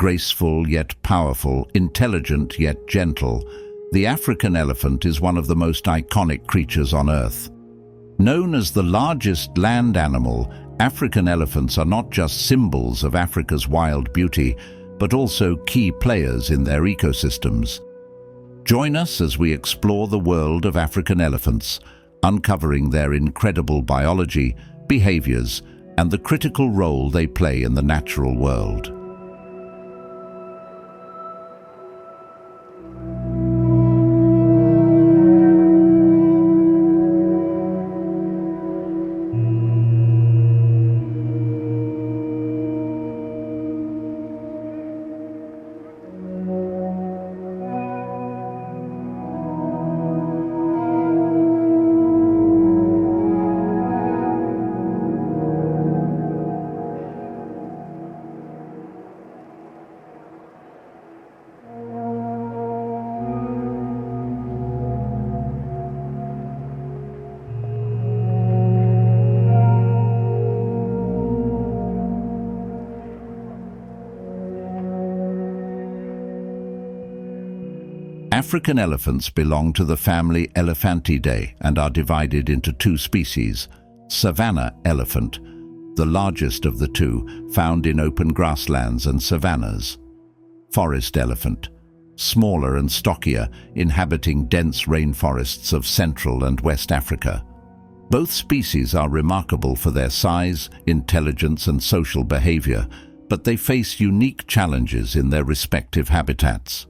Graceful yet powerful, intelligent yet gentle, the African elephant is one of the most iconic creatures on Earth. Known as the largest land animal, African elephants are not just symbols of Africa's wild beauty, but also key players in their ecosystems. Join us as we explore the world of African elephants, uncovering their incredible biology, behaviors, and the critical role they play in the natural world. African elephants belong to the family Elephantidae and are divided into two species. Savanna elephant, the largest of the two, found in open grasslands and savannas. Forest elephant, smaller and stockier, inhabiting dense rainforests of Central and West Africa. Both species are remarkable for their size, intelligence, and social behavior, but they face unique challenges in their respective habitats.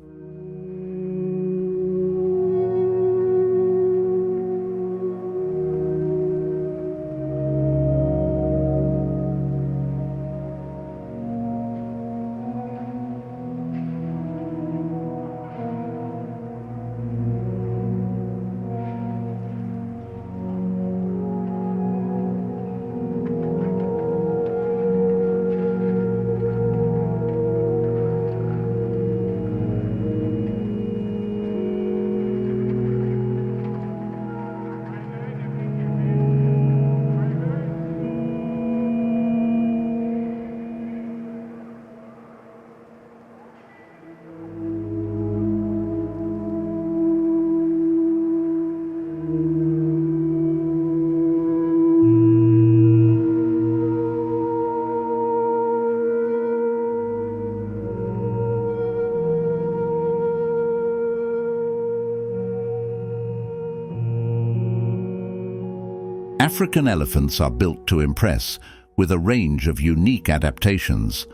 African elephants are built to impress, with a range of unique adaptations.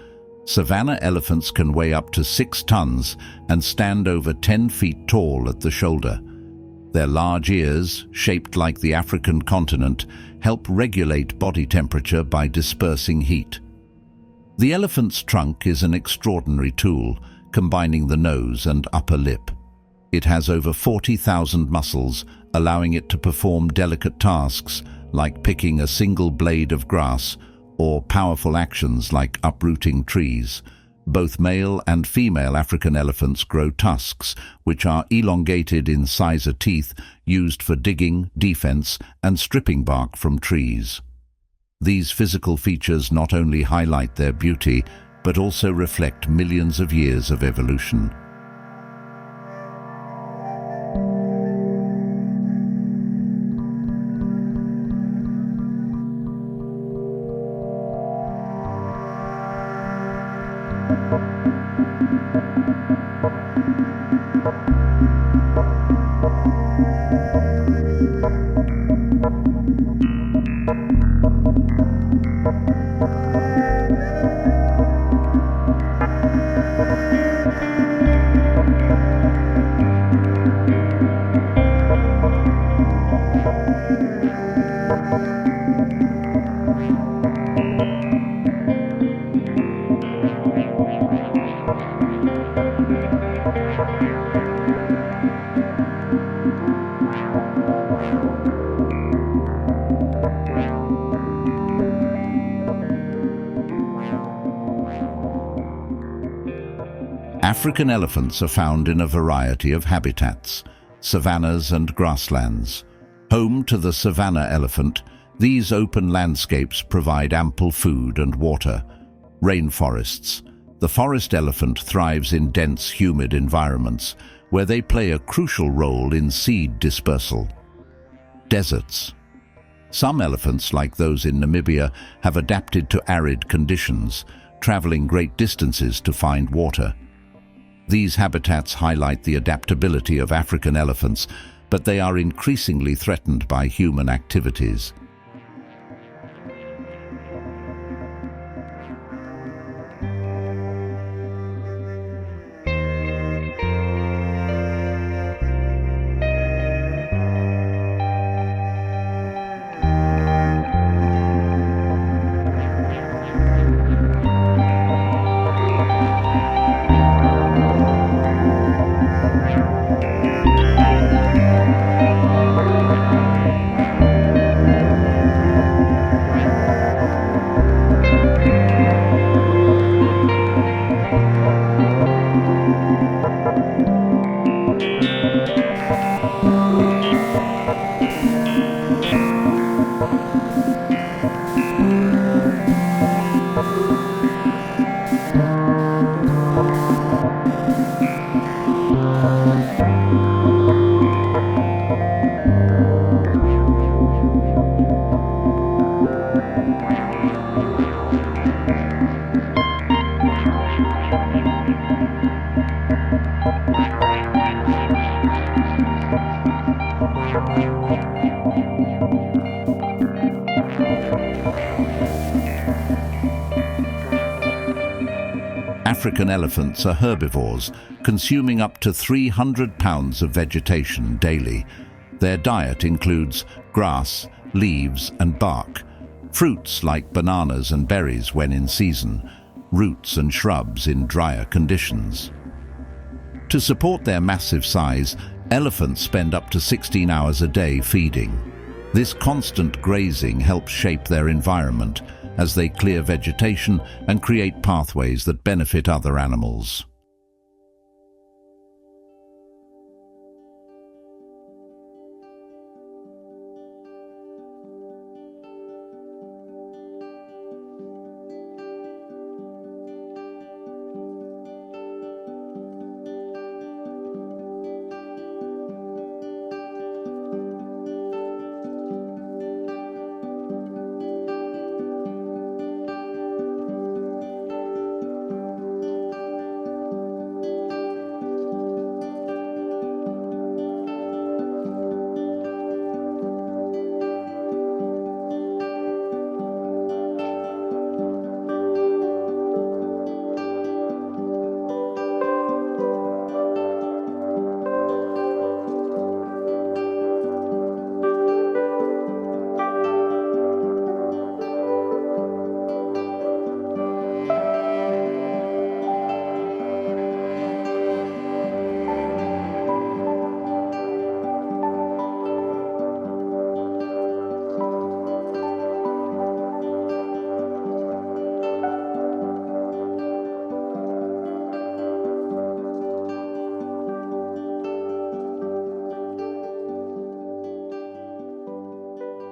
Savanna elephants can weigh up to 6 tons and stand over 10 feet tall at the shoulder. Their large ears, shaped like the African continent, help regulate body temperature by dispersing heat. The elephant's trunk is an extraordinary tool, combining the nose and upper lip. It has over 40,000 muscles, allowing it to perform delicate tasks like picking a single blade of grass or powerful actions like uprooting trees. Both male and female African elephants grow tusks, which are elongated incisor teeth used for digging, defense, and stripping bark from trees. These physical features not only highlight their beauty, but also reflect millions of years of evolution. African elephants are found in a variety of habitats, savannas and grasslands. Home to the savanna elephant, these open landscapes provide ample food and water. Rainforests, The forest elephant thrives in dense, humid environments, where they play a crucial role in seed dispersal. Deserts. Some elephants, like those in Namibia, have adapted to arid conditions, traveling great distances to find water. These habitats highlight the adaptability of African elephants, but they are increasingly threatened by human activities. African elephants are herbivores, consuming up to 300 pounds of vegetation daily. Their diet includes grass, leaves and bark, fruits like bananas and berries when in season, roots and shrubs in drier conditions. To support their massive size, elephants spend up to 16 hours a day feeding. This constant grazing helps shape their environment as they clear vegetation and create pathways that benefit other animals.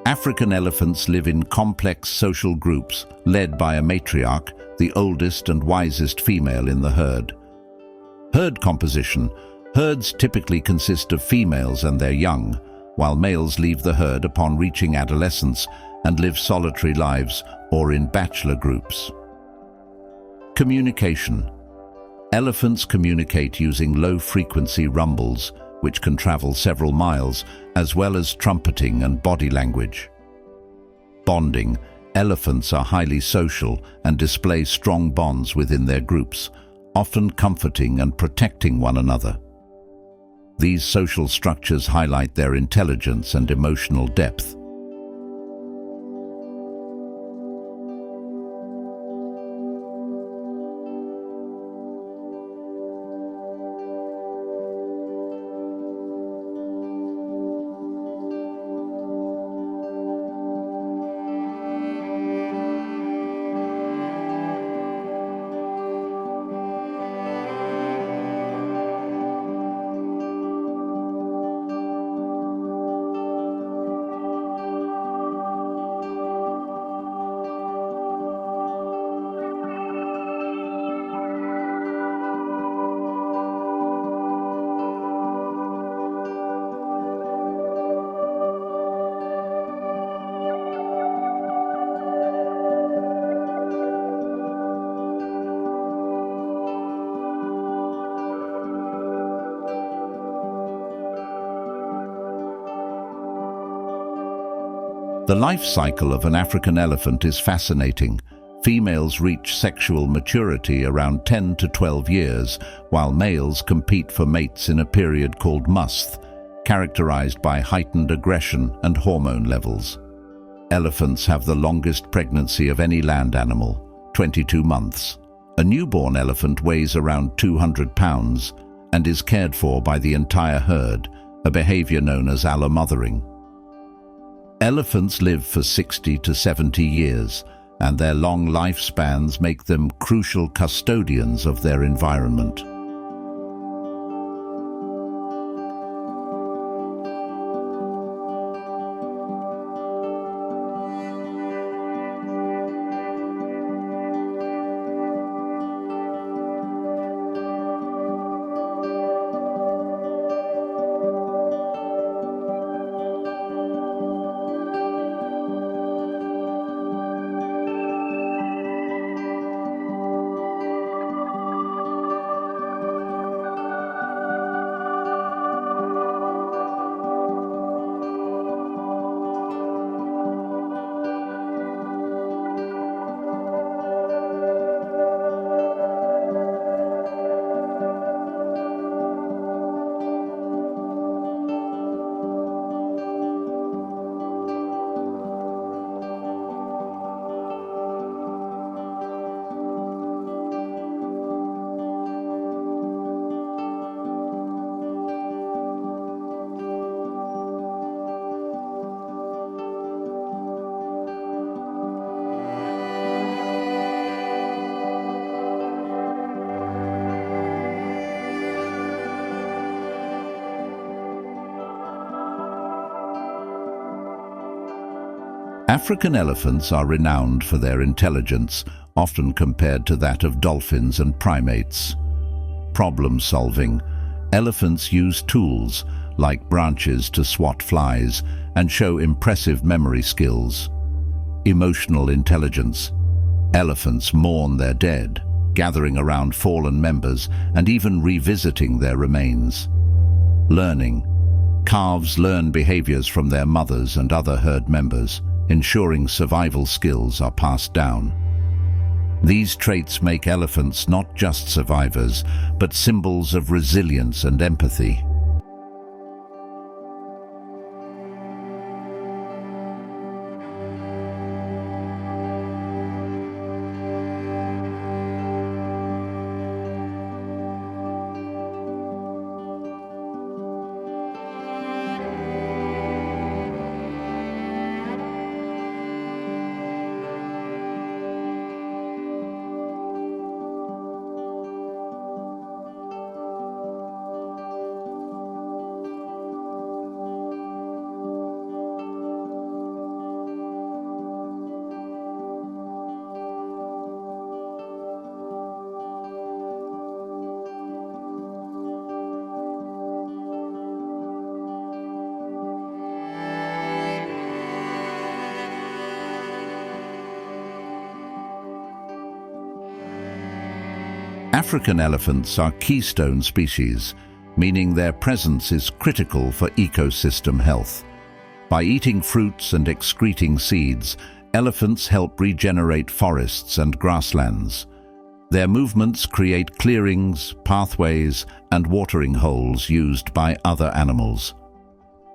African elephants live in complex social groups led by a matriarch, the oldest and wisest female in the herd. Herd composition. Herds typically consist of females and their young, while males leave the herd upon reaching adolescence and live solitary lives or in bachelor groups. Communication. Elephants communicate using low-frequency rumbles, which can travel several miles, as well as trumpeting and body language. Bonding. Elephants are highly social and display strong bonds within their groups, often comforting and protecting one another. These social structures highlight their intelligence and emotional depth. The life cycle of an African elephant is fascinating. Females reach sexual maturity around 10 to 12 years, while males compete for mates in a period called musth, characterized by heightened aggression and hormone levels. Elephants have the longest pregnancy of any land animal, 22 months. A newborn elephant weighs around 200 pounds and is cared for by the entire herd, a behavior known as allomothering. Elephants live for 60 to 70 years, and their long lifespans make them crucial custodians of their environment. African elephants are renowned for their intelligence, often compared to that of dolphins and primates. Problem solving. Elephants use tools, like branches, to swat flies and show impressive memory skills. Emotional intelligence. Elephants mourn their dead, gathering around fallen members and even revisiting their remains. Learning. Calves learn behaviors from their mothers and other herd members, ensuring survival skills are passed down. These traits make elephants not just survivors, but symbols of resilience and empathy. African elephants are keystone species, meaning their presence is critical for ecosystem health. By eating fruits and excreting seeds, elephants help regenerate forests and grasslands. Their movements create clearings, pathways, and watering holes used by other animals.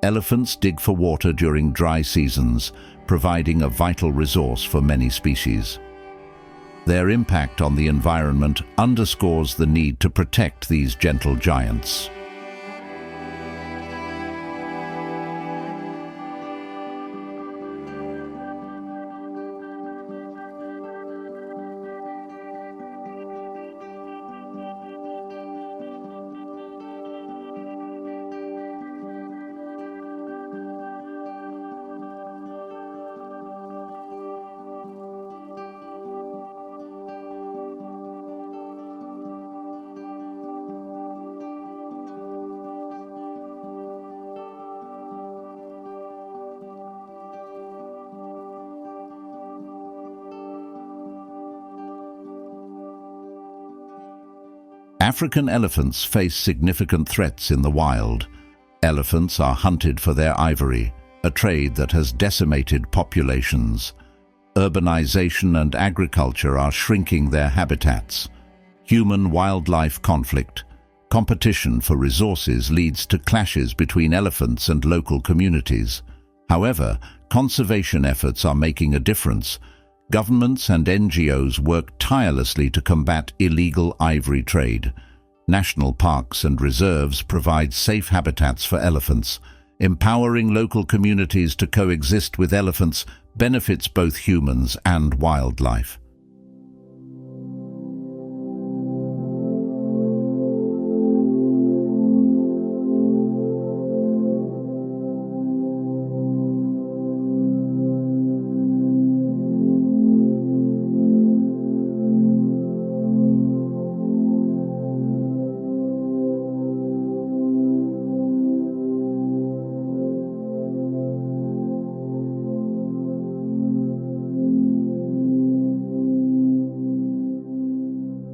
Elephants dig for water during dry seasons, providing a vital resource for many species. Their impact on the environment underscores the need to protect these gentle giants. African elephants face significant threats in the wild. Elephants are hunted for their ivory, a trade that has decimated populations. Urbanization and agriculture are shrinking their habitats. Human-wildlife conflict. Competition for resources leads to clashes between elephants and local communities. However, conservation efforts are making a difference. Governments and NGOs work tirelessly to combat illegal ivory trade. National parks and reserves provide safe habitats for elephants. Empowering local communities to coexist with elephants benefits both humans and wildlife.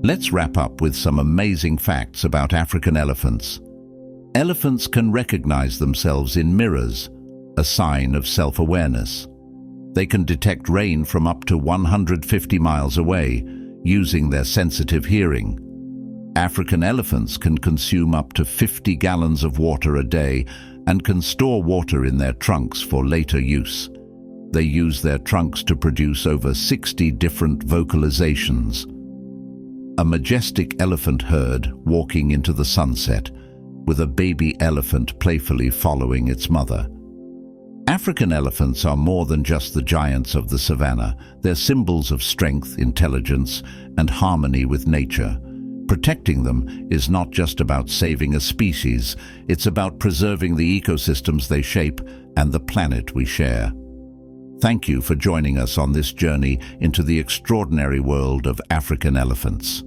Let's wrap up with some amazing facts about African elephants. Elephants can recognize themselves in mirrors, a sign of self-awareness. They can detect rain from up to 150 miles away, using their sensitive hearing. African elephants can consume up to 50 gallons of water a day and can store water in their trunks for later use. They use their trunks to produce over 60 different vocalizations. A majestic elephant herd walking into the sunset, with a baby elephant playfully following its mother. African elephants are more than just the giants of the savannah. They're symbols of strength, intelligence, and harmony with nature. Protecting them is not just about saving a species, it's about preserving the ecosystems they shape and the planet we share. Thank you for joining us on this journey into the extraordinary world of African elephants.